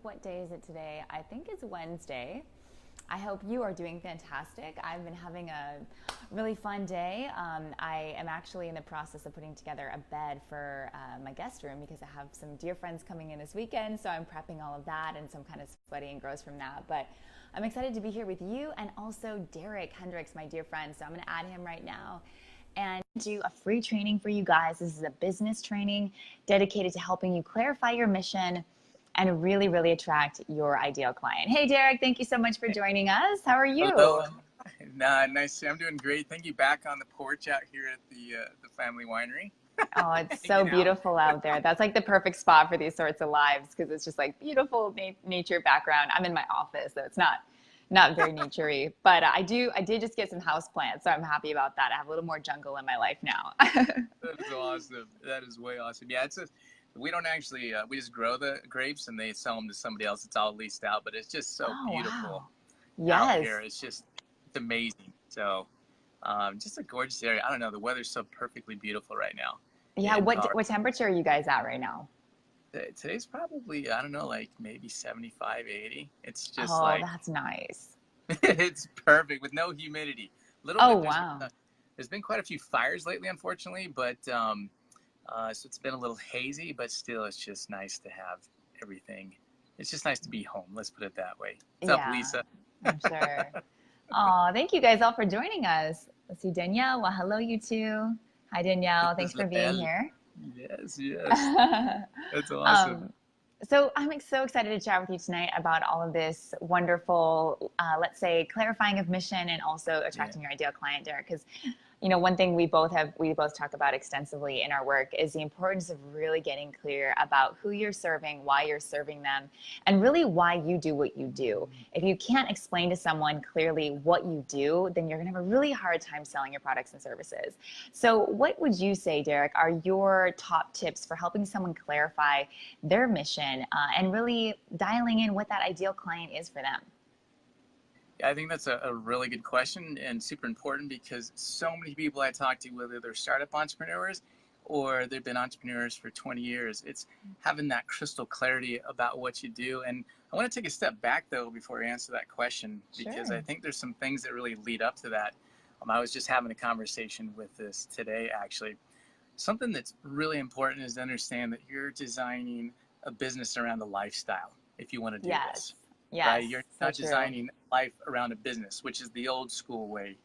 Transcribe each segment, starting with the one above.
what day is it today? I think it's Wednesday. I hope you are doing fantastic. I've been having a really fun day. I am actually in the process of putting together a bed for my guest room because I have some dear friends coming in this weekend. So I'm prepping all of that, and so I'm kind of sweaty and gross from that. But I'm excited to be here with you and also Derek Hendricks, my dear friend. So I'm going to add him right now and do a free training for you guys. This is a business training dedicated to helping you clarify your mission and really, really attract your ideal client. Hey, Derek, thank you so much for joining us. How are you? Hello. Nice. I'm doing great. Thank you. Back on the porch out here at the family winery. Oh, it's so beautiful out there. That's like the perfect spot for these sorts of lives because it's just like beautiful nature background. I'm in my office, so it's not very naturey, but I did just get some house plants, so I'm happy about that. I have a little more jungle in my life now. That is awesome. That is way awesome. Yeah, we don't actually we just grow the grapes and they sell them to somebody else. It's all leased out, but it's just so beautiful out here. It's amazing. So just a gorgeous area. I don't know, the weather's so perfectly beautiful right now. Yeah, what temperature are you guys at right now? Today's probably, I don't know, like maybe 75, 80. It's just that's nice. It's perfect with no humidity. Wow. There's been quite a few fires lately, unfortunately, but so it's been a little hazy, but still it's just nice to have everything. It's just nice to be home. Let's put it that way. What's up, Lisa? I'm sure. Oh, thank you guys all for joining us. Let's see, Danielle. Well, hello, you two. Hi, Danielle. Thanks for being here. Yes. That's awesome. So I'm so excited to chat with you tonight about all of this wonderful, let's say, clarifying of mission and also attracting your ideal client, Derek. Because, one thing we both talk about extensively in our work is the importance of really getting clear about who you're serving, why you're serving them, and really why you do what you do. If you can't explain to someone clearly what you do, then you're going to have a really hard time selling your products and services. So what would you say, Derek, are your top tips for helping someone clarify their mission and really dialing in what that ideal client is for them? I think that's a really good question and super important because so many people I talk to, whether they're startup entrepreneurs or they've been entrepreneurs for 20 years, it's having that crystal clarity about what you do. And I want to take a step back, though, before I answer that question, because I think there's some things that really lead up to that. I was just having a conversation with this today, actually. Something that's really important is to understand that you're designing a business around a lifestyle if you want to do this. Yes, right? You're not designing life around a business, which is the old school way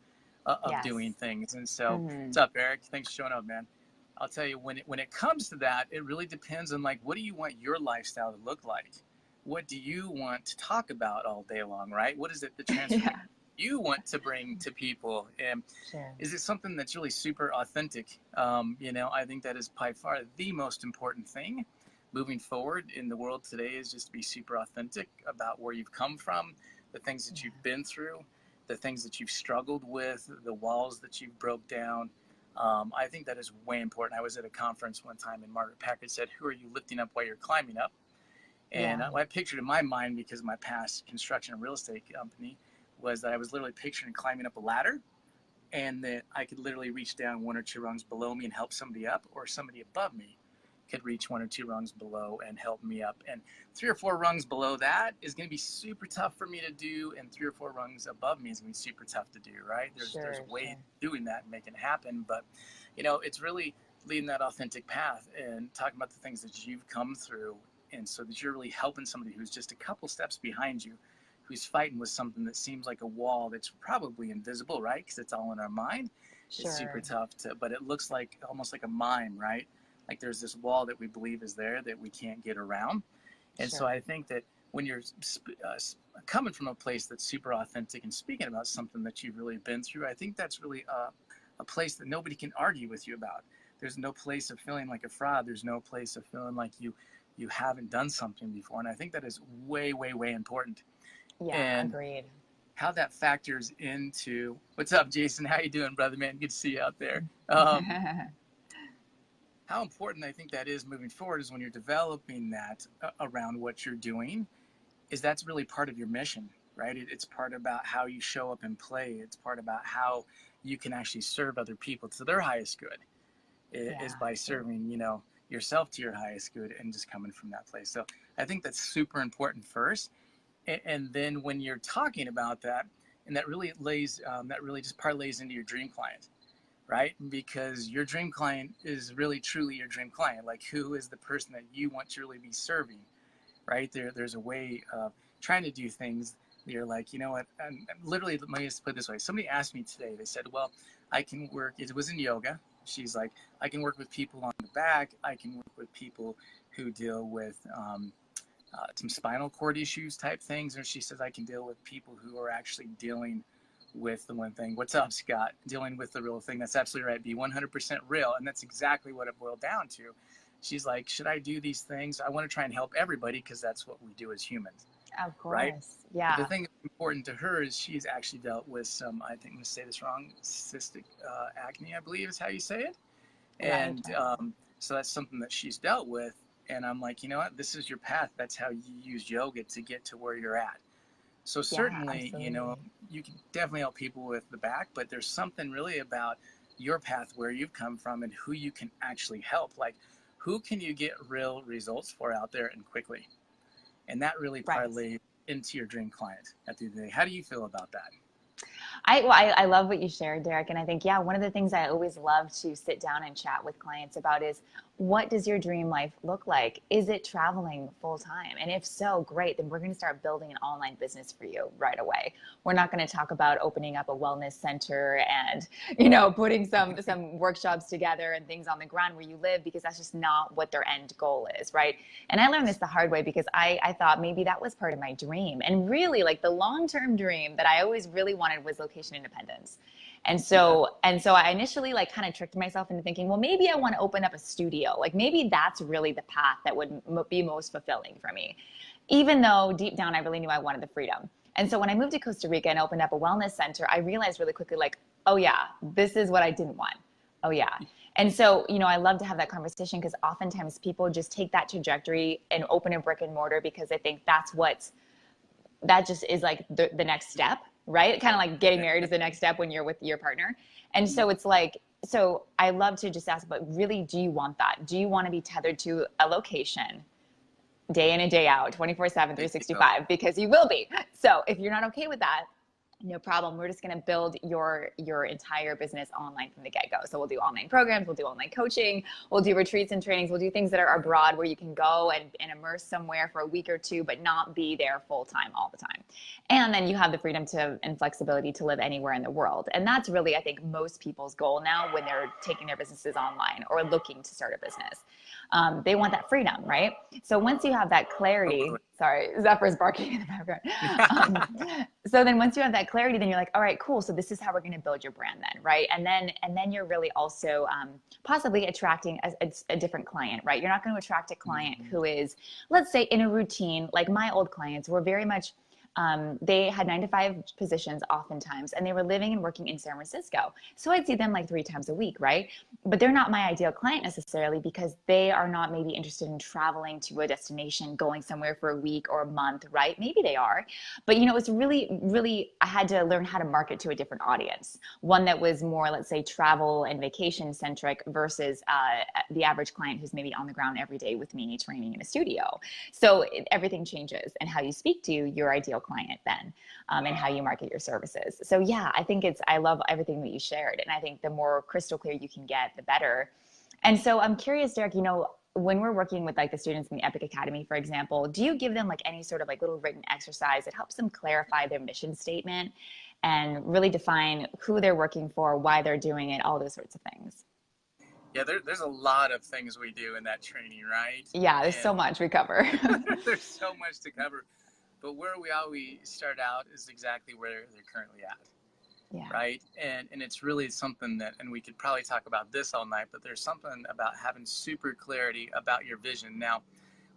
of doing things. And so, what's up, Eric? Thanks for showing up, man. I'll tell you, when it comes to that, it really depends on what do you want your lifestyle to look like? What do you want to talk about all day long, right? What is it the transformation you want to bring to people? And is it something that's really super authentic? I think that is by far the most important thing. Moving forward in the world today is just to be super authentic about where you've come from, the things that you've been through, the things that you've struggled with, the walls that you've broke down. I think that is way important. I was at a conference one time and Margaret Packard said, "Who are you lifting up while you're climbing up?" And what I pictured in my mind, because of my past construction and real estate company, was that I was literally picturing climbing up a ladder and that I could literally reach down one or two rungs below me and help somebody up, or somebody above me could reach one or two rungs below and help me up. And 3 or 4 rungs below that is going to be super tough for me to do, and 3 or 4 rungs above me is going to be super tough to do, right? There's a way of doing that and making it happen, but it's really leading that authentic path and talking about the things that you've come through, and so that you're really helping somebody who's just a couple steps behind you, who's fighting with something that seems like a wall that's probably invisible, right? Because it's all in our mind. It's super tough but it looks like almost like a mine, right? Like there's this wall that we believe is there that we can't get around. And so I think that when you're coming from a place that's super authentic and speaking about something that you've really been through, I think that's really a place that nobody can argue with you about. There's no place of feeling like a fraud. There's no place of feeling like you haven't done something before. And I think that is way, way, way important. Yeah, agreed. How that factors into, what's up, Jason? How you doing, brother, man? Good to see you out there. How important I think that is moving forward is when you're developing that around what you're doing, is that's really part of your mission, right? It's part about how you show up and play. It's part about how you can actually serve other people to their highest good, is by serving, yourself to your highest good and just coming from that place. So I think that's super important first. And then when you're talking about that, and that really just parlays into your dream client, right? Because your dream client is really truly your dream client. Like, who is the person that you want to really be serving, right? There's a way of trying to do things. You're like, you know what? And literally, let me just put it this way. Somebody asked me today. They said, well, I can work. It was in yoga. She's like, I can work with people on the back. I can work with people who deal with some spinal cord issues type things. And she says, I can deal with people who are actually dealing with the one thing. What's up, Scott? Dealing with the real thing. That's absolutely right. Be 100% real. And that's exactly what it boiled down to. She's like, should I do these things? I want to try and help everybody because that's what we do as humans. Of course. Right? Yeah. But the thing that's important to her is she's actually dealt with some, I think I'm going to say this wrong, cystic acne, I believe is how you say it. And so that's something that she's dealt with. And I'm like, you know what? This is your path. That's how you use yoga to get to where you're at. So certainly, you know, you can definitely help people with the back, but there's something really about your path, where you've come from, and who you can actually help. Like, who can you get real results for out there and quickly? And that really parlays into your dream client at the end of the day. How do you feel about that? I love what you shared, Derek. And I think, one of the things I always love to sit down and chat with clients about is, what does your dream life look like? Is it traveling full time? And if so, great. Then we're going to start building an online business for you right away. We're not going to talk about opening up a wellness center and, putting some workshops together and things on the ground where you live, because that's just not what their end goal is, right? And I learned this the hard way, because I thought maybe that was part of my dream. And really, like, the long-term dream that I always really wanted was location independence. And so I initially kind of tricked myself into thinking, well, maybe I want to open up a studio. Like, maybe that's really the path that would be most fulfilling for me, even though deep down I really knew I wanted the freedom. And so when I moved to Costa Rica and opened up a wellness center, I realized really quickly, like, oh yeah, this is what I didn't want. Oh yeah. And so, I love to have that conversation, because oftentimes people just take that trajectory and open a brick and mortar because they think that just is like the next step. Right? Kind of like getting married is the next step when you're with your partner. And so it's like, so I love to just ask, but really, do you want that? Do you want to be tethered to a location day in and day out, 24/7, 365? Because you will be. So if you're not okay with that, no problem. We're just going to build your entire business online from the get-go. So we'll do online programs, we'll do online coaching, we'll do retreats and trainings, we'll do things that are abroad where you can go and immerse somewhere for a week or two, but not be there full-time all the time. And then you have the freedom and flexibility to live anywhere in the world. And that's really, I think, most people's goal now when they're taking their businesses online or looking to start a business. They want that freedom, right? So once you have that clarity, sorry, Zephyr's barking in the background. So then once you have that clarity, then you're like, all right, cool. So this is how we're going to build your brand then, right? And then you're really also possibly attracting a different client, right? You're not going to attract a client who is, let's say, in a routine. Like, my old clients were very much, they had 9-to-5 positions oftentimes, and they were living and working in San Francisco. So I'd see them like 3 times a week, right? But they're not my ideal client necessarily, because they are not maybe interested in traveling to a destination, going somewhere for a week or a month, right? Maybe they are. But, it's really, really, I had to learn how to market to a different audience. One that was more, let's say, travel and vacation centric versus the average client who's maybe on the ground every day with me training in a studio. So everything changes, and how you speak to your ideal client then, and how you market your services. So yeah, I think I love everything that you shared. And I think the more crystal clear you can get, the better. And so I'm curious, Derek, when we're working with like the students in the Epic Academy, for example, do you give them like any sort of like little written exercise that helps them clarify their mission statement and really define who they're working for, why they're doing it, all those sorts of things? Yeah, there's a lot of things we do in that training, right? Yeah, there's so much we cover. There's so much to cover. But where we always start out is exactly where they're currently at. Yeah. Right. And it's really something that, and we could probably talk about this all night, but there's something about having super clarity about your vision. Now,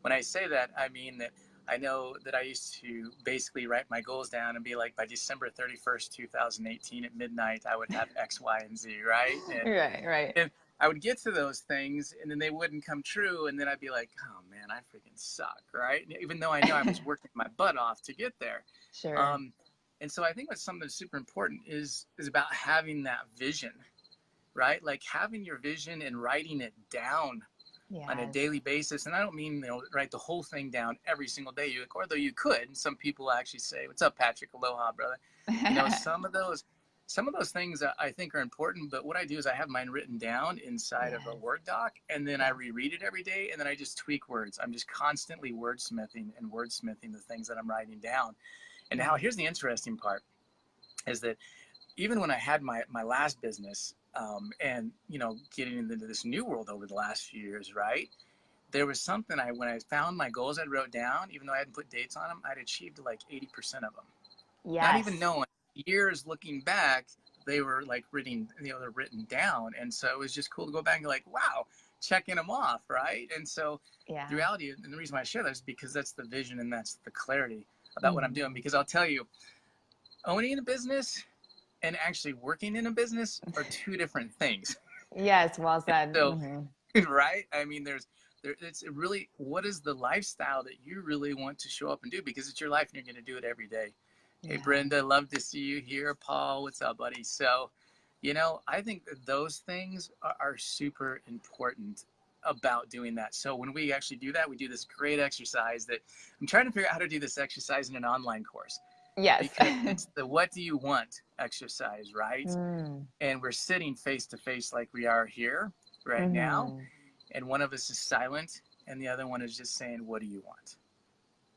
when I say that, I mean that I know that I used to basically write my goals down and be like, by December 31st, 2018 at midnight, I would have X, Y, and Z. Right. And, right. And I would get to those things and then they wouldn't come true. And then I'd be like, oh man, I freaking suck. Right. Even though I know I was working my butt off to get there. Sure. And so I think what's something that's super important is about having that vision, right? Like having your vision and writing it down, on a Yes. daily basis. And I don't mean, write the whole thing down every single day, although you could. And some people actually say, "What's up, Patrick? Aloha, brother." Some of those things I think are important, but what I do is I have mine written down inside of a Word doc, and then I reread it every day, and then I just tweak words. I'm just constantly wordsmithing the things that I'm writing down. And now here's the interesting part, is that even when I had my last business, and getting into this new world over the last few years, right? There was something when I found my goals I wrote down, even though I hadn't put dates on them, I'd achieved like 80% of them. Yes. Not even knowing, years looking back, they were like they're written down. And so it was just cool to go back and be like, wow, checking them off, right? And so the reality, and the reason why I share that is because that's the vision and that's the clarity about what I'm doing. Because I'll tell you, owning a business and actually working in a business are two different things. Yes, well said. So, right? I mean, it's really, what is the lifestyle that you really want to show up and do? Because it's your life and you're going to do it every day. Hey, Brenda, love to see you here. Paul, what's up, buddy? So, I think that those things are super important about doing that. So when we actually do that, we do this great exercise that I'm trying to figure out how to do this exercise in an online course. Yes. Because it's the what do you want exercise, right? And we're sitting face to face like we are here right now. And one of us is silent and the other one is just saying, what do you want?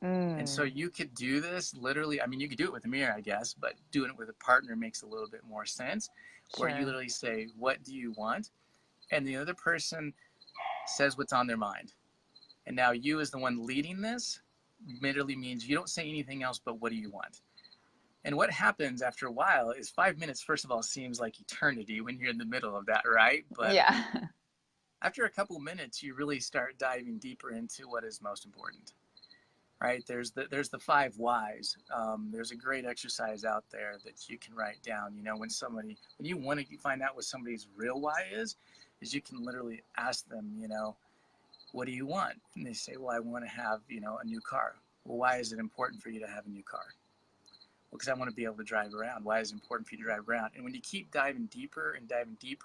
And so you could do this literally. I mean, you could do it with a mirror, I guess, but doing it with a partner makes a little bit more sense, where you literally say, what do you want? And the other person says what's on their mind. And now you, as the one leading this, literally means you don't say anything else but what do you want? And what happens after a while is 5 minutes, first of all, seems like eternity when you're in the middle of that, right? But after a couple minutes, you really start diving deeper into what is most important. Right? There's the 5 whys. There's a great exercise out there that you can write down. When you want to find out what somebody's real why is you can literally ask them, what do you want? And they say, well, I want to have, a new car. Well, why is it important for you to have a new car? Well, because I want to be able to drive around. Why is it important for you to drive around? And when you keep diving deeper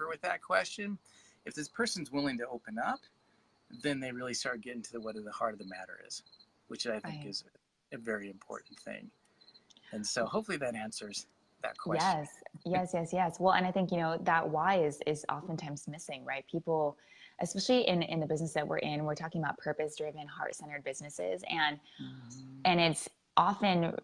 with that question, if this person's willing to open up, then they really start getting to what the heart of the matter is, which I think is a very important thing. And so hopefully that answers that question. Yes. Well, and I think, that why is oftentimes missing, right? People, especially in the business that we're in, we're talking about purpose-driven, heart-centered businesses. And it's often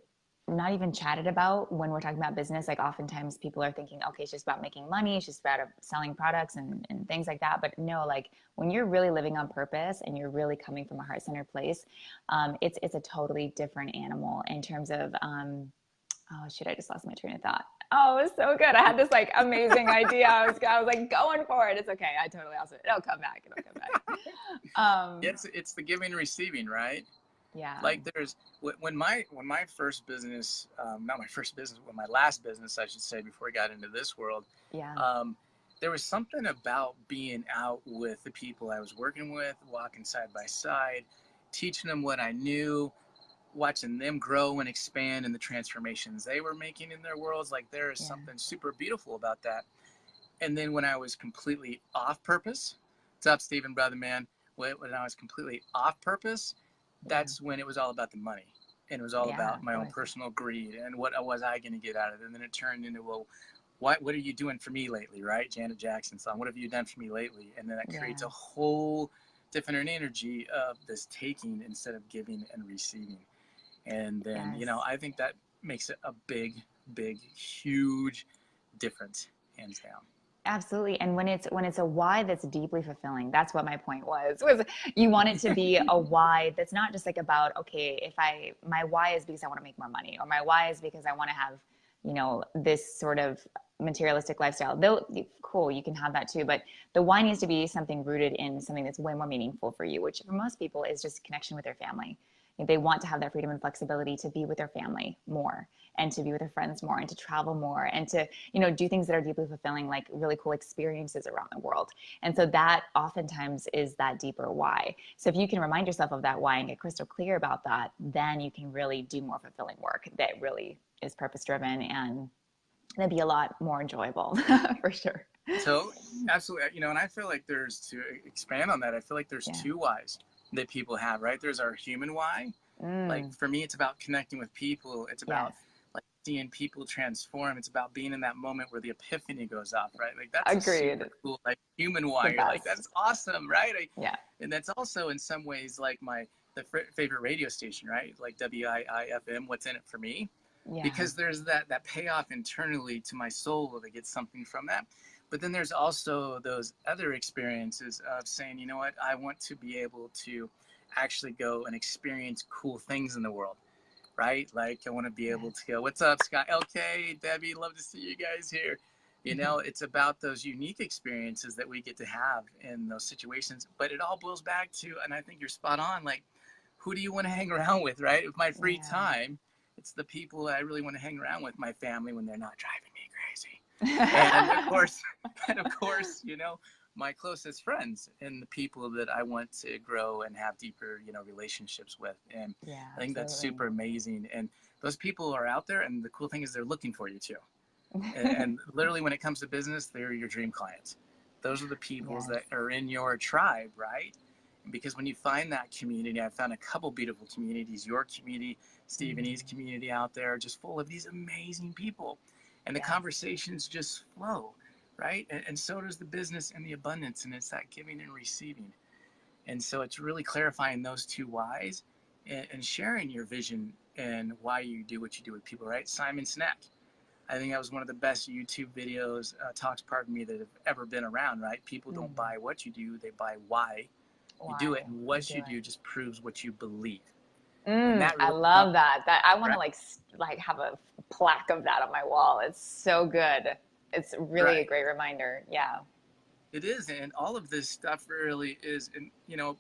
not even chatted about when we're talking about business. Like oftentimes people are thinking, okay, it's just about making money. It's just about selling products and things like that. But no, like when you're really living on purpose and you're really coming from a heart-centered place, it's a totally different animal in terms of, oh shit, I just lost my train of thought. Oh, it was so good. I had this like amazing idea. I was like going for it. It's okay. I totally lost it. It'll come back. It's the giving and receiving, right? Yeah. Like when my first business, not my first business, when my last business, I should say, before I got into this world, there was something about being out with the people I was working with, walking side by side, teaching them what I knew, watching them grow and expand in the transformations they were making in their worlds. Like there is something super beautiful about that. And then when I was completely off purpose, what's up, Stephen, brother, man? When I was completely off purpose, that's when it was all about the money. And it was all about my own personal greed and what was I going to get out of it. And then it turned into, well, what are you doing for me lately, right? Janet Jackson's song, what have you done for me lately? And then that creates a whole different energy of this taking instead of giving and receiving. And then, I think that makes it a big, huge difference, hands down. Absolutely. And when it's a why that's deeply fulfilling, that's what my point was you want it to be a why that's not just like about, okay, my why is because I want to make more money, or my why is because I want to have, this sort of materialistic lifestyle. Cool, you can have that too, but the why needs to be something rooted in something that's way more meaningful for you, which for most people is just connection with their family. They want to have that freedom and flexibility to be with their family more, and to be with their friends more, and to travel more, and to, do things that are deeply fulfilling, like really cool experiences around the world. And so that oftentimes is that deeper why. So if you can remind yourself of that why and get crystal clear about that, then you can really do more fulfilling work that really is purpose driven, and it'd be a lot more enjoyable for sure. So absolutely, and I feel like there's, to expand on that, I feel like there's Yeah. two whys that people have, right? There's our human why. Like for me, it's about connecting with people. It's about Yes. like seeing people transform. It's about being in that moment where the epiphany goes off, right? Like that's a Agreed. super cool, like human The why. You're like, best. that's awesome, right? Yeah. And that's also in some ways like the favorite radio station, right? Like WIIFM, what's in it for me? Yeah. Because there's that payoff internally to my soul to get something from that. But then there's also those other experiences of saying, you know what, I want to be able to actually go and experience cool things in the world, right? Like I want to be able Yes. to go, what's up, Scott, LK, Debbie, love to see you guys here. It's about those unique experiences that we get to have in those situations. But it all boils back to, and I think you're spot on, like, who do you want to hang around with, right? With my free Yeah. time, it's the people I really want to hang around with, my family, when they're not driving me crazy. And of course, my closest friends and the people that I want to grow and have deeper, relationships with. And Yeah, I think that's absolutely. super amazing. And those people are out there, and the cool thing is they're looking for you too. And literally, when it comes to business, they're your dream clients. Those are the people Yes. that are in your tribe, right? Because when you find that community, I found a couple beautiful communities, your community, Stephen E's community out there, just full of these amazing people. And the Yes. conversations just flow, right? And so does the business and the abundance, and it's that giving and receiving. And so it's really clarifying those two whys and sharing your vision and why you do what you do with people, right? Simon Sinek, I think that was one of the best YouTube videos, talks, pardon me, that have ever been around, right? People don't buy what you do, they buy why you do it. Why And you what do you it. do just proves what you believe. And that I really comes, love that. That I want to right? like have a plaque of that on my wall. It's so good. It's really a Right. great reminder. Yeah. It is. And all of this stuff really is, and,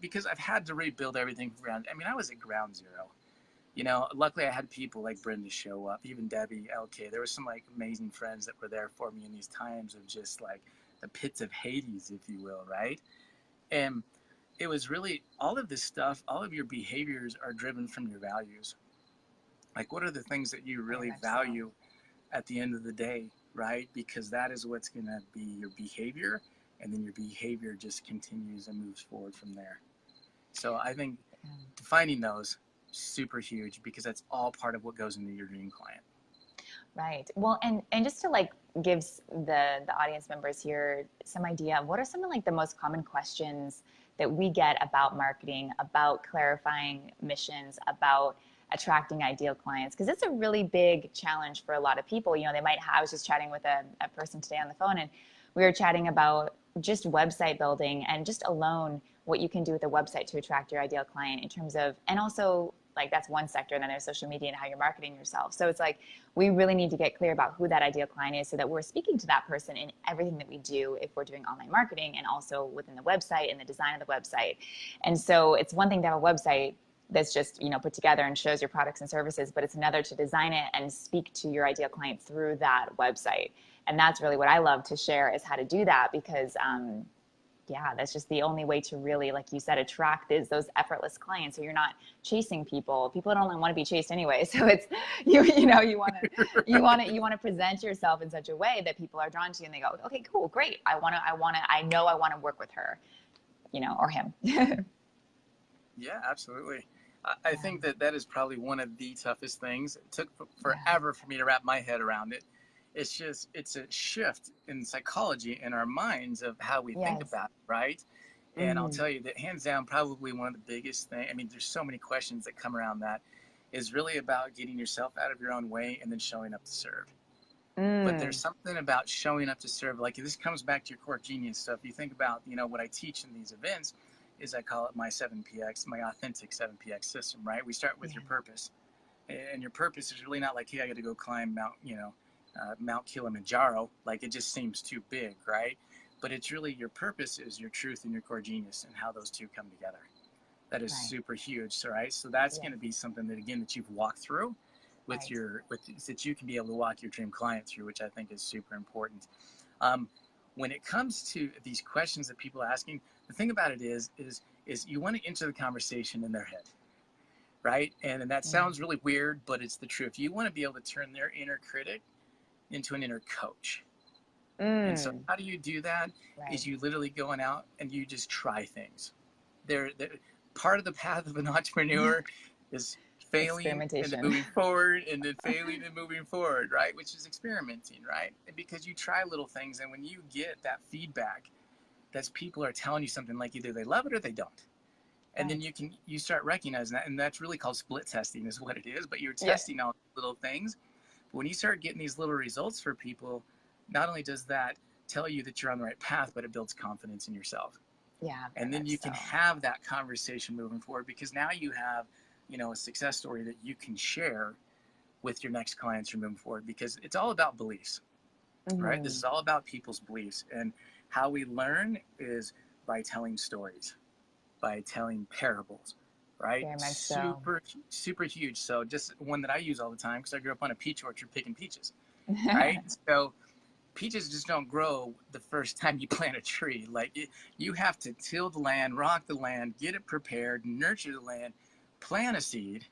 because I've had to rebuild everything from ground. I mean, I was at ground zero. Luckily I had people like Brenda show up, even Debbie, LK. There were some like amazing friends that were there for me in these times of just like the pits of Hades, if you will, right? And it was really all of this stuff, all of your behaviors are driven from your values. Like, what are the things that you Very really much so. value at the end of the day, right? Because that is what's going to be your behavior. And then your behavior just continues and moves forward from there. So I think defining those, super huge, because that's all part of what goes into your dream client. Right. Well, and just to like give the audience members here some idea of what are some of like the most common questions that we get about marketing, about clarifying missions, about attracting ideal clients, because it's a really big challenge for a lot of people. They might have, I was just chatting with a person today on the phone, and we were chatting about just website building and just alone what you can do with a website to attract your ideal client in terms of, and also like that's one sector, and then there's social media and how you're marketing yourself. So it's like we really need to get clear about who that ideal client is so that we're speaking to that person in everything that we do if we're doing online marketing, and also within the website and the design of the website. And so it's one thing to have a website that's just put together and shows your products and services, but it's another to design it and speak to your ideal client through that website. And that's really what I love to share, is how to do that, because that's just the only way to really, like you said, attract those effortless clients. So you're not chasing people. People don't want to be chased anyway. So it's you want to present yourself in such a way that people are drawn to you and they go, okay, cool, great. I know I want to work with her, or him. Yeah, absolutely. I think that is probably one of the toughest things. It took forever for me to wrap my head around it. It's a shift in psychology in our minds of how we think Yes. about it, right? And I'll tell you that hands down, probably one of the biggest things, I mean, there's so many questions that come around that, is really about getting yourself out of your own way and then showing up to serve. But there's something about showing up to serve. Like, this comes back to your core genius stuff. You think about, what I teach in these events is I call it my 7PX, my authentic 7PX system, right? We start with your purpose. And your purpose is really not like, hey, I got to go climb Mount Kilimanjaro. Like, it just seems too big, right? But it's really, your purpose is your truth and your core genius, and how those two come together. That is super huge, right? So that's going to be something that, again, that you've walked through with that you can be able to walk your dream client through, which I think is super important. When it comes to these questions that people are asking, the thing about it is you want to enter the conversation in their head, right? And that sounds really weird, but it's the truth. You want to be able to turn their inner critic into an inner coach, And so how do you do that? Right. Is you literally going out and you just try things. They're part of the path of an entrepreneur is failing and then Experimentation. moving forward and then failing and moving forward, right? Which is experimenting, right? And because you try little things, and when you get that feedback that people are telling you something, like either they love it or they don't. And then you start recognizing that, and that's really called split testing is what it is, but you're testing all little things. But when you start getting these little results for people, not only does that tell you that you're on the right path, but it builds confidence in yourself. Yeah. And then you can have that conversation moving forward, because now you have, a success story that you can share with your next clients you're moving forward, because it's all about beliefs, right? This is all about people's beliefs, and how we learn is by telling stories, by telling parables, right? Very much Super huge. So just one that I use all the time, because I grew up on a peach orchard picking peaches, right? So peaches just don't grow the first time you plant a tree. Like you have to till the land, rock the land, get it prepared, nurture the land, plant a seed,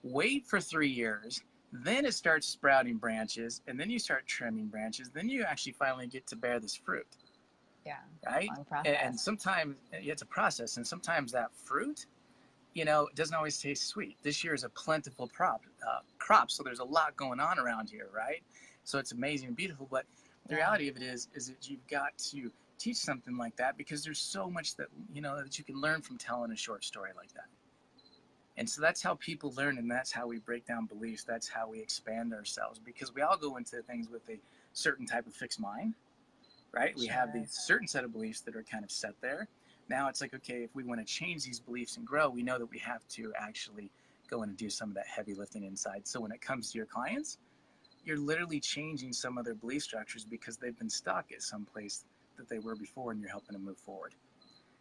wait for 3 years, then it starts sprouting branches, and then you start trimming branches, then you actually finally get to bear this fruit. Yeah. Right. And sometimes it's a process, and sometimes that fruit, it doesn't always taste sweet. This year is a plentiful crop, so there's a lot going on around here, right? So it's amazing and beautiful, but the reality of it is that you've got to teach something like that, because there's so much that that you can learn from telling a short story like that. And so that's how people learn, and that's how we break down beliefs. That's how we expand ourselves, because we all go into things with a certain type of fixed mind, right? We have these certain set of beliefs that are kind of set there. Now it's like, okay, if we want to change these beliefs and grow, we know that we have to actually go in and do some of that heavy lifting inside. So when it comes to your clients, you're literally changing some of their belief structures, because they've been stuck at some place that they were before, and you're helping them move forward.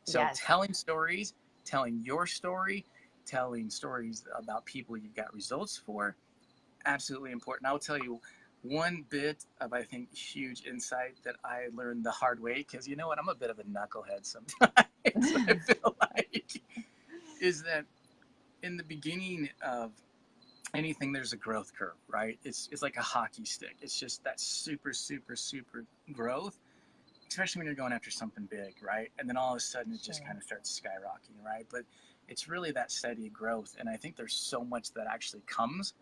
So telling stories, telling your story, telling stories about people you've got results for, absolutely important. I'll tell you one bit of, I think, huge insight that I learned the hard way, because you know what, I'm a bit of a knucklehead sometimes. I feel like, is that in the beginning of anything, there's a growth curve, right? It's like a hockey stick. It's just that super growth, especially when you're going after something big, right? And then all of a sudden it just kind of starts skyrocketing, right? But it's really that steady growth, and I think there's so much that actually comes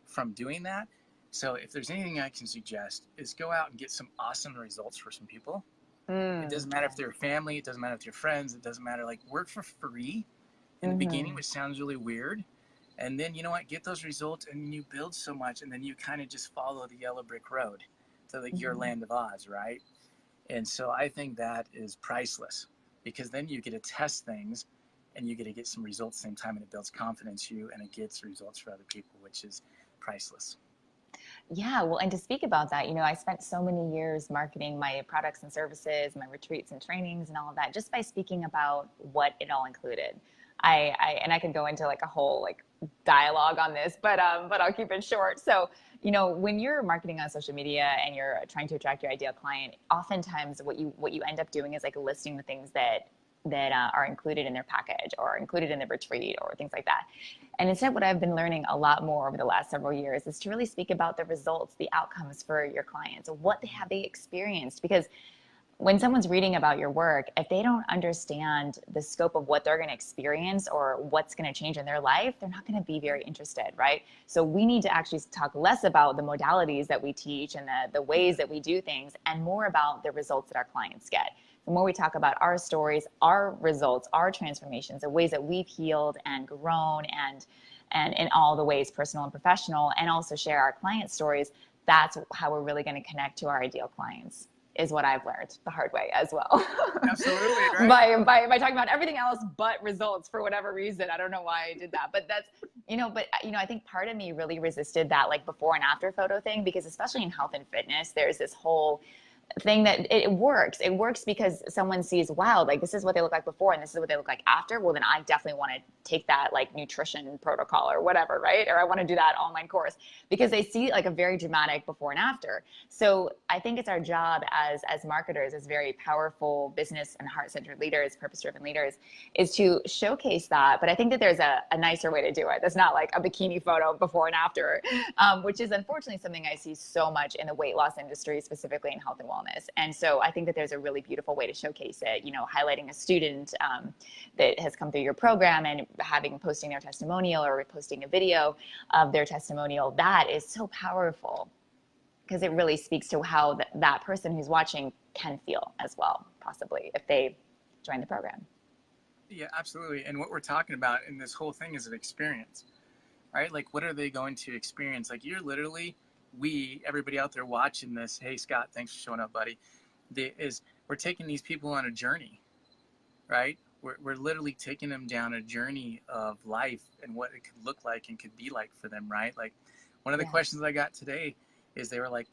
from doing that. So if there's anything I can suggest, is go out and get some awesome results for some people. It doesn't matter if they're family, it doesn't matter if they're friends, it doesn't matter, like, work for free in the beginning, which sounds really weird. And then, you know what, get those results, and you build so much, and then you kind of just follow the yellow brick road to like your land of Oz, right? And so I think that is priceless, because then you get to test things, and you get to get some results at the same time, and it builds confidence in you, and it gets results for other people, which is priceless. Yeah, well, and to speak about that, I spent so many years marketing my products and services, my retreats and trainings and all of that, just by speaking about what it all included. I could go into like a whole like dialogue on this, but I'll keep it short. So, when you're marketing on social media and you're trying to attract your ideal client, oftentimes what you end up doing is like listing the things that are included in their package or included in the retreat or things like that. And instead, what I've been learning a lot more over the last several years is to really speak about the results, the outcomes for your clients. What have they experienced? Because when someone's reading about your work, if they don't understand the scope of what they're going to experience or what's going to change in their life, they're not going to be very interested, right? So we need to actually talk less about the modalities that we teach and the ways that we do things, and more about the results that our clients get. The more we talk about our stories, our results, our transformations, the ways that we've healed and grown, and in all the ways, personal and professional, and also share our client stories, that's how we're really going to connect to our ideal clients, is what I've learned the hard way as well. Absolutely, right? by talking about everything else but results for whatever reason. I don't know why I did that, but that's, I think part of me really resisted that like before and after photo thing, because especially in health and fitness, there's this whole thing that it works because someone sees, wow, like this is what they look like before and this is what they look like after. Well, then I definitely want to take that like nutrition protocol or whatever, right? Or I want to do that online course, because they see like a very dramatic before and after. So I think it's our job as marketers, as very powerful business and heart-centered leaders, purpose-driven leaders, is to showcase that. But I think that there's a nicer way to do it. That's not like a bikini photo before and after, which is unfortunately something I see so much in the weight loss industry, specifically in health and wellness. wellness. And so I think that there's a really beautiful way to showcase it, highlighting a student that has come through your program and posting their testimonial or posting a video of their testimonial. That is so powerful because it really speaks to how that person who's watching can feel as well, possibly, if they join the program. Yeah, absolutely. And what we're talking about in this whole thing is an experience, right? Like, what are they going to experience? Like, you're literally, everybody out there watching this, hey, Scott, thanks for showing up, buddy, we're taking these people on a journey, right? We're literally taking them down a journey of life and what it could look like and could be like for them, right? Like, one of the questions I got today is they were like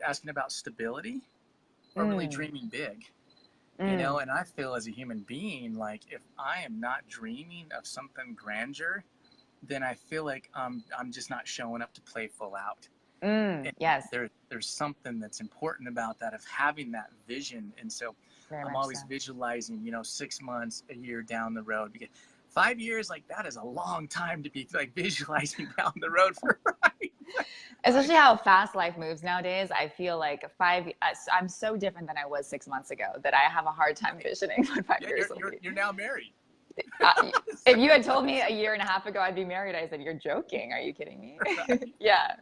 asking about stability or really dreaming big. And I feel as a human being, like, if I am not dreaming of something grandeur, then I feel like I'm just not showing up to play full out. Yes. There's something that's important about that, of having that vision. And so I'm always visualizing, 6 months, a year down the road, because 5 years, like, that is a long time to be like visualizing down the road for, right? Especially how fast life moves nowadays. I feel like I'm so different than I was 6 months ago that I have a hard time visioning what 5 years will be. You're now married. If you had told me a year and a half ago I'd be married, I said, you're joking. Are you kidding me? Right. Yeah,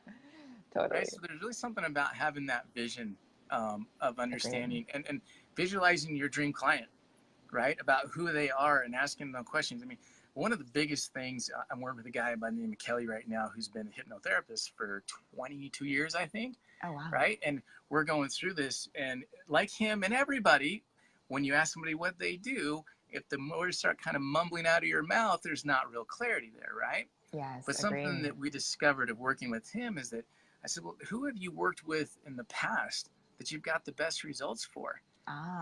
totally. Right? So there's really something about having that vision of understanding and visualizing your dream client, right? About who they are and asking them questions. I mean, one of the biggest things, I'm working with a guy by the name of Kelly right now, who's been a hypnotherapist for 22 years, I think. Oh, wow. Right? And we're going through this, and like him and everybody, when you ask somebody what they do, if the words start kind of mumbling out of your mouth, there's not real clarity there, right? Yes. But something that we discovered of working with him is that I said, well, who have you worked with in the past that you've got the best results for?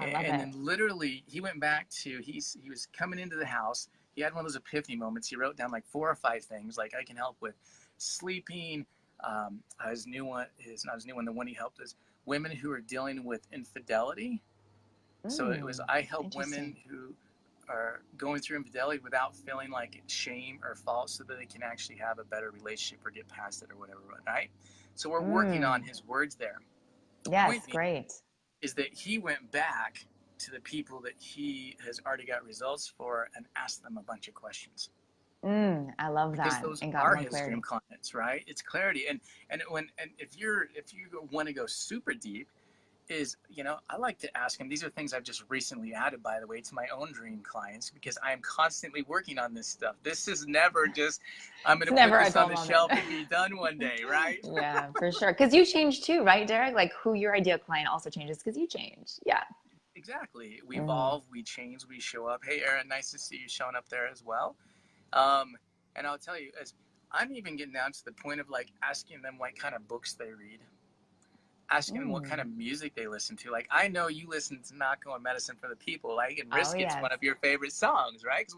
And then literally he went back to, he was coming into the house. He had one of those epiphany moments. He wrote down like 4 or 5 things, like, I can help with sleeping. His new one, the one he helped is women who are dealing with infidelity. So it was, I help women who are going through infidelity without feeling like it's shame or fault, so that they can actually have a better relationship or get past it or whatever, right? So we're working on his words there. Yes, great. Is that he went back to the people that he has already got results for and asked them a bunch of questions. I love that. Because those are his dream clients, right? It's clarity. And if you want to go super deep, is, I like to ask him, these are things I've just recently added, by the way, to my own dream clients, because I'm constantly working on this stuff. This is never just, I'm going to put this on the shelf and be done one day, right? Yeah, for sure. Because you change too, right, Derek? Like, who your ideal client also changes because you change. Yeah. Exactly. We evolve, we change, we show up. Hey, Erin, nice to see you showing up there as well. And I'll tell you, as I'm even getting down to the point of like asking them what kind of books they read, asking them what kind of music they listen to. Like, I know you listen to Not Going Medicine for the People, like, and Risk it's one of your favorite songs, right?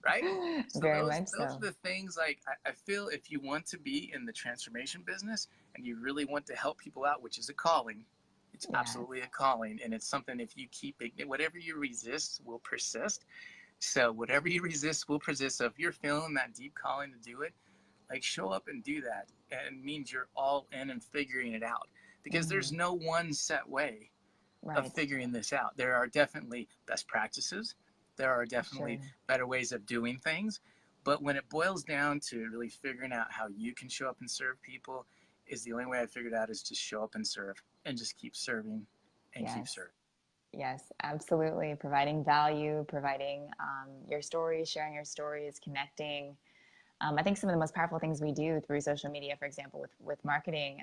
Right? So those are the things, like, I feel if you want to be in the transformation business and you really want to help people out, which is a calling, it's absolutely a calling, and it's something, if you keep it, whatever you resist will persist. So whatever you resist will persist. So if you're feeling that deep calling to do it, like, show up and do that. And it means you're all in and figuring it out, because there's no one set way of figuring this out. There are definitely best practices. There are definitely better ways of doing things. But when it boils down to really figuring out how you can show up and serve people, is the only way I figured out is just show up and serve, and just keep serving and keep serving. Yes, absolutely. Providing value, providing your stories, sharing your stories, connecting. I think some of the most powerful things we do through social media, for example, with marketing,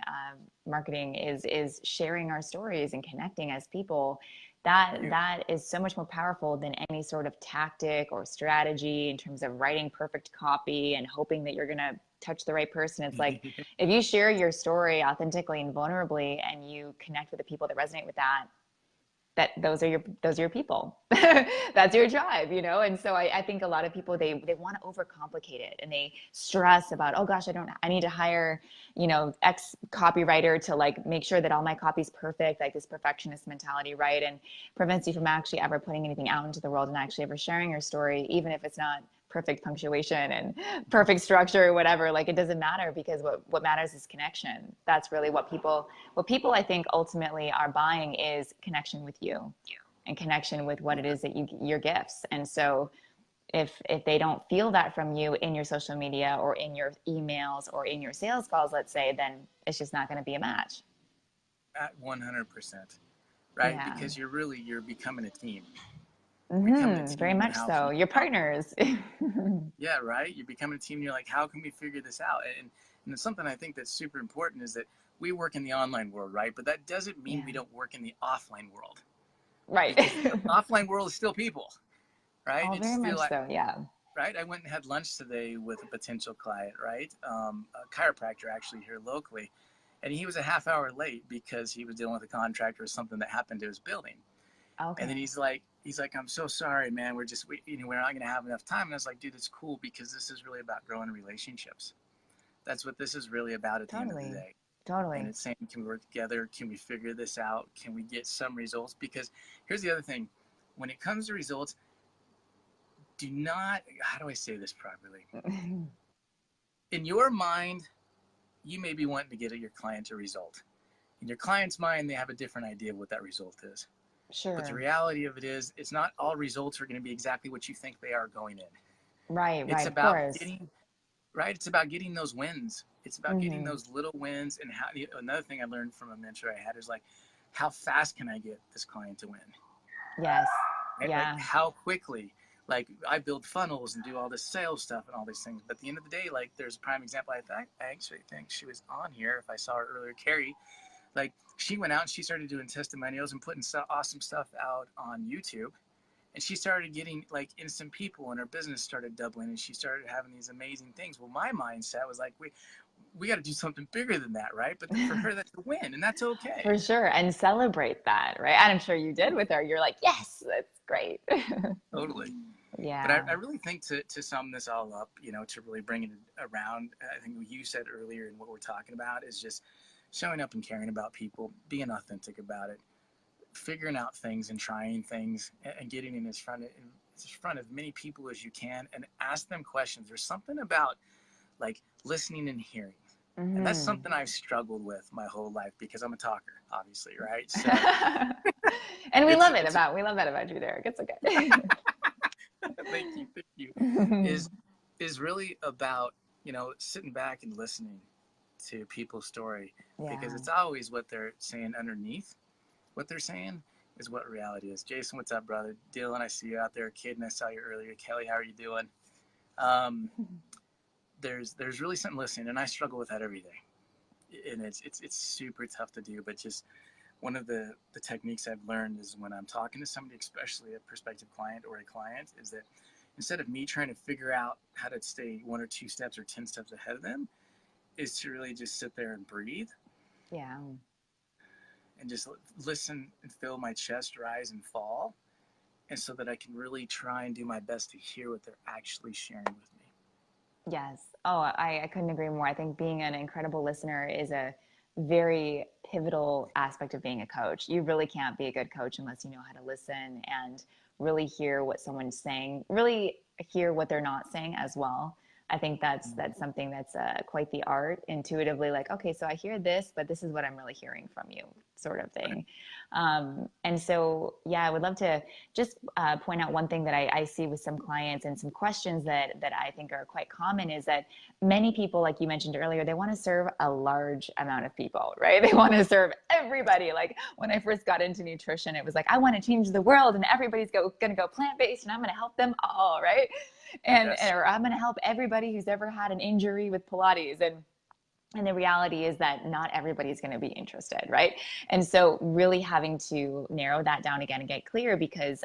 is sharing our stories and connecting as people. That is so much more powerful than any sort of tactic or strategy in terms of writing perfect copy and hoping that you're going to touch the right person. It's like, if you share your story authentically and vulnerably, and you connect with the people that resonate with that, those are your people. That's your tribe, And so I think a lot of people, they want to overcomplicate it, and they stress about, oh gosh, I need to hire, X copywriter to like make sure that all my copy's perfect, like this perfectionist mentality, right? And prevents you from actually ever putting anything out into the world and actually ever sharing your story, even if it's not perfect punctuation and perfect structure or whatever. Like, it doesn't matter, because what matters is connection. That's really what people I think ultimately are buying, is connection with you and connection with what it is that your gifts. And so if they don't feel that from you in your social media or in your emails or in your sales calls, let's say, then it's just not going to be a match. At 100%, right? Yeah. Because you're becoming a team. Very much so. You're partners. Yeah, right. You're becoming a team. And you're like, how can we figure this out? And it's something I think that's super important, is that we work in the online world, right? But that doesn't mean we don't work in the offline world. Right. The offline world is still people, right? Oh, very much so. Yeah. Right. I went and had lunch today with a potential client, right? A chiropractor actually here locally. And he was a half hour late because he was dealing with a contractor or something that happened to his building. Okay. And then he's like, I'm so sorry, man. We're not going to have enough time. And I was like, dude, it's cool, because this is really about growing relationships. That's what this is really about at the end of the day. Totally. And it's saying, can we work together? Can we figure this out? Can we get some results? Because here's the other thing. When it comes to results, do not, how do I say this properly? In your mind, you may be wanting to get your client a result. In your client's mind, they have a different idea of what that result is. Sure. But the reality of it is, it's not all results are going to be exactly what you think they are going in. Right, it's about it's about getting those wins. It's about getting those little wins. And another thing I learned from a mentor I had is, like, how fast can I get this client to win? Yes. Right? Yeah. Like, how quickly? Like, I build funnels and do all this sales stuff and all these things. But at the end of the day, like, there's a prime example. I actually think she was on here, if I saw her earlier, Carrie. Like, she went out and she started doing testimonials and putting awesome stuff out on YouTube. And she started getting, like, instant people, and her business started doubling, and she started having these amazing things. Well, my mindset was like, we got to do something bigger than that, right? But for her, that's a win, and that's okay. For sure. And celebrate that, right? And I'm sure you did with her. You're like, yes, that's great. Totally. Yeah. But I really think to sum this all up, to really bring it around, I think what you said earlier and what we're talking about is just showing up and caring about people, being authentic about it, figuring out things and trying things, and getting in front of many people as you can, and ask them questions. There's something about, like, listening and hearing. And that's something I've struggled with my whole life, because I'm a talker, obviously, right? So, and we love that about you, Derek. It's okay. Thank you. Is really about, sitting back and listening to people's story, because it's always what they're saying underneath what they're saying is what reality is. Jason, what's up, brother? Dylan, I see you out there. Kid, and I saw you earlier. Kelly, how are you doing? There's really something listening, and I struggle with that every day. And it's super tough to do, but just one of the techniques I've learned is, when I'm talking to somebody, especially a prospective client or a client, is that instead of me trying to figure out how to stay 1 or 2 steps or 10 steps ahead of them, is to really just sit there and breathe. Yeah. And just listen and feel my chest rise and fall. And so that I can really try and do my best to hear what they're actually sharing with me. Yes. Oh, I couldn't agree more. I think being an incredible listener is a very pivotal aspect of being a coach. You really can't be a good coach unless you know how to listen and really hear what someone's saying, really hear what they're not saying as well. I think that's something that's quite the art, intuitively, like, okay, so I hear this, but this is what I'm really hearing from you, sort of thing. And so, yeah, I would love to just point out one thing that I see with some clients, and some questions that I think are quite common, is that many people, like you mentioned earlier, they want to serve a large amount of people, right? They want to serve everybody. Like, when I first got into nutrition, it was like, I want to change the world, and everybody's going to go plant-based, and I'm going to help them all, right? Or I'm going to help everybody who's ever had an injury with Pilates. And the reality is that not everybody's going to be interested, right? And so really having to narrow that down again and get clear, because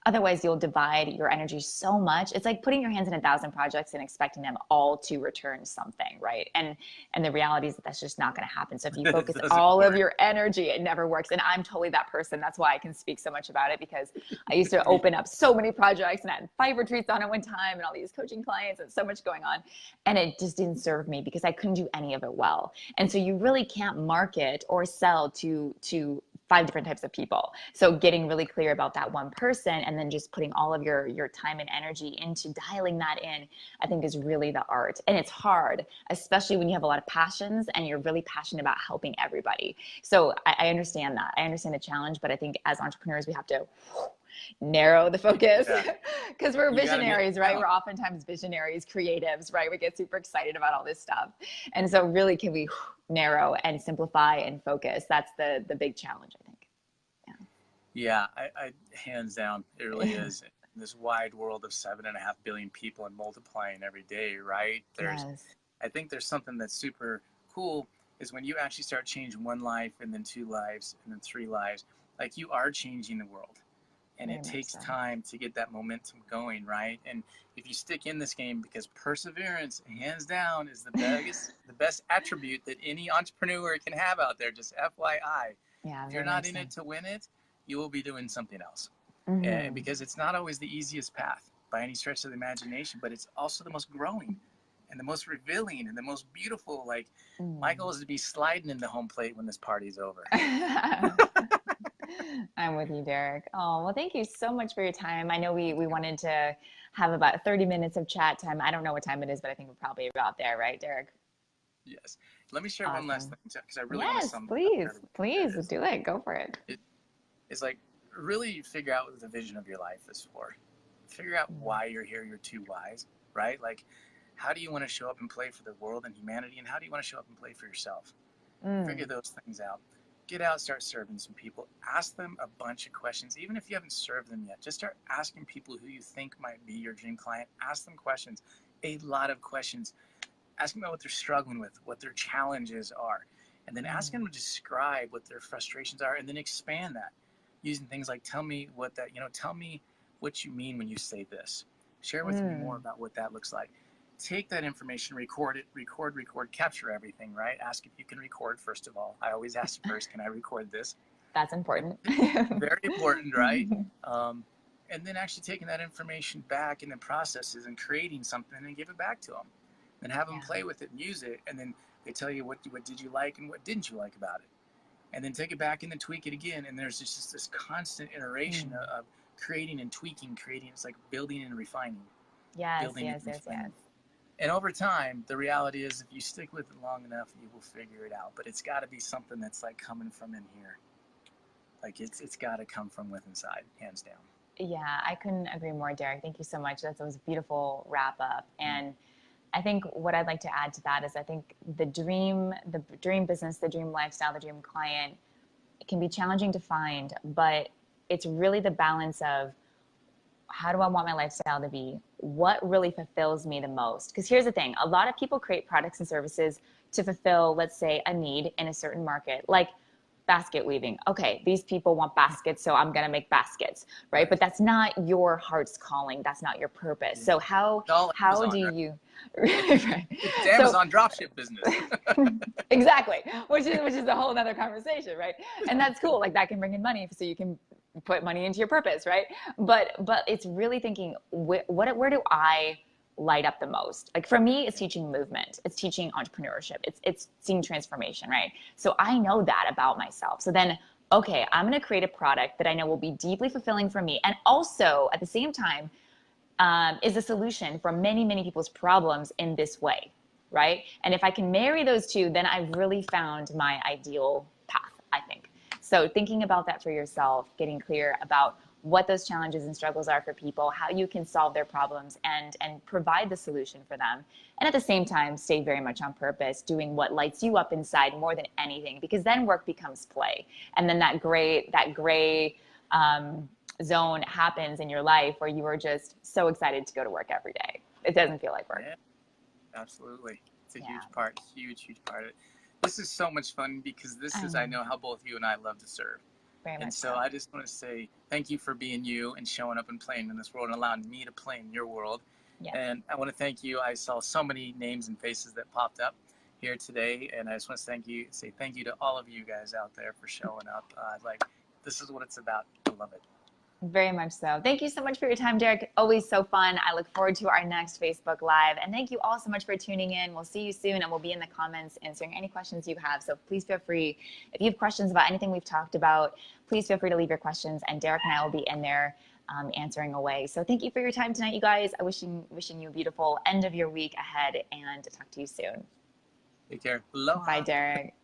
otherwise you'll divide your energy so much. It's like putting your hands in 1,000 projects and expecting them all to return something, right? And the reality is that that's just not going to happen. So if you focus all of your energy, it never works. And I'm totally that person. That's why I can speak so much about it, because I used to open up so many projects, and I had 5 retreats on at one time, and all these coaching clients, and so much going on. And it just didn't serve me, because I couldn't do any of it well. And so you really can't market or sell to 5 different types of people. So getting really clear about that one person and then just putting all of your time and energy into dialing that in, I think is really the art. And it's hard, especially when you have a lot of passions and you're really passionate about helping everybody. So I understand that. I understand the challenge, but I think as entrepreneurs, we have to narrow the focus because we're visionaries, right? We're oftentimes visionaries, creatives, right? We get super excited about all this stuff. And so really, can we narrow and simplify and focus? That's the big challenge, I think. Yeah, I hands down, it really is. In this wide world of 7.5 billion people and multiplying every day, right? I think there's something that's super cool is when you actually start changing one life and then 2 lives and then 3 lives, like you are changing the world. And it takes time to get that momentum going, right? And if you stick in this game, because perseverance, hands down, is the best attribute that any entrepreneur can have out there, just FYI. If you're not in it to win it, you will be doing something else. And because it's not always the easiest path by any stretch of the imagination, but it's also the most growing and the most revealing and the most beautiful. Like, my goal is to be sliding into home plate when this party's over. I'm with you, Derek. Oh, well, thank you so much for your time. I know we wanted to have about 30 minutes of chat time. I don't know what time it is, but I think we're probably about there, right, Derek? Yes. Let me share one last thing, because I really want to sum please do it. Go for it. It's like, really figure out what the vision of your life is for. Figure out why you're here, your 2 whys, right? Like, how do you want to show up and play for the world and humanity, and how do you want to show up and play for yourself? Figure those things out. Get out, start serving some people. Ask them a bunch of questions, even if you haven't served them yet. Just start asking people who you think might be your dream client. Ask them questions, a lot of questions. Ask them about what they're struggling with, what their challenges are, and then ask them to describe what their frustrations are, and then expand that using things like, tell me what you mean when you say this. Share with me more about what that looks like. Take that information, record it, record, capture everything, right? Ask if you can record, first of all. I always ask first, can I record this? That's important. Very important, right? And then actually taking that information back in the processes and creating something and give it back to them. And have them play with it and use it. And then they tell you what did you like and what didn't you like about it. And then take it back and then tweak it again. And there's just this constant iteration of creating and tweaking, creating. It's like building and refining. Yes. And over time, the reality is if you stick with it long enough, you will figure it out. But it's got to be something that's like coming from in here. Like it's got to come from within inside, hands down. Yeah, I couldn't agree more, Derek. Thank you so much. That was a beautiful wrap up. And I think what I'd like to add to that is I think the dream business, the dream lifestyle, the dream client, it can be challenging to find, but it's really the balance of how do I want my lifestyle to be? What really fulfills me the most? Because here's the thing, a lot of people create products and services to fulfill, let's say, a need in a certain market, like basket weaving. Okay, these people want baskets, so I'm gonna make baskets, right? But that's not your heart's calling. That's not your purpose. So how do you? Right. It's Amazon dropship business. Exactly, which is a whole other conversation, right? And that's cool. Like that can bring in money, so you can put money into your purpose, right? But it's really thinking where do I light up the most? Like for me, it's teaching movement. It's teaching entrepreneurship. It's seeing transformation, right? So I know that about myself. So then, okay, I'm going to create a product that I know will be deeply fulfilling for me. And also at the same time, is a solution for many, many people's problems in this way, right? And if I can marry those two, then I've really found my ideal path, I think. So thinking about that for yourself, getting clear about what those challenges and struggles are for people, how you can solve their problems and provide the solution for them. And at the same time, stay very much on purpose, doing what lights you up inside more than anything, because then work becomes play. And then that gray zone happens in your life where you are just so excited to go to work every day. It doesn't feel like work. Yeah, absolutely. It's a huge part of it. This is so much fun because this is, I know how both you and I love to serve. And so I just want to say thank you for being you and showing up and playing in this world and allowing me to play in your world. Yes. And I want to thank you. I saw so many names and faces that popped up here today. And I just want to say thank you to all of you guys out there for showing up. This is what it's about. I love it. Very much so. Thank you so much for your time, Derek. Always so fun. I look forward to our next Facebook Live. And thank you all so much for tuning in. We'll see you soon, and we'll be in the comments answering any questions you have. So please feel free. If you have questions about anything we've talked about, please feel free to leave your questions, and Derek and I will be in there answering away. So thank you for your time tonight, you guys. I wishing you a beautiful end of your week ahead, and talk to you soon. Take care. Aloha. Bye, Derek.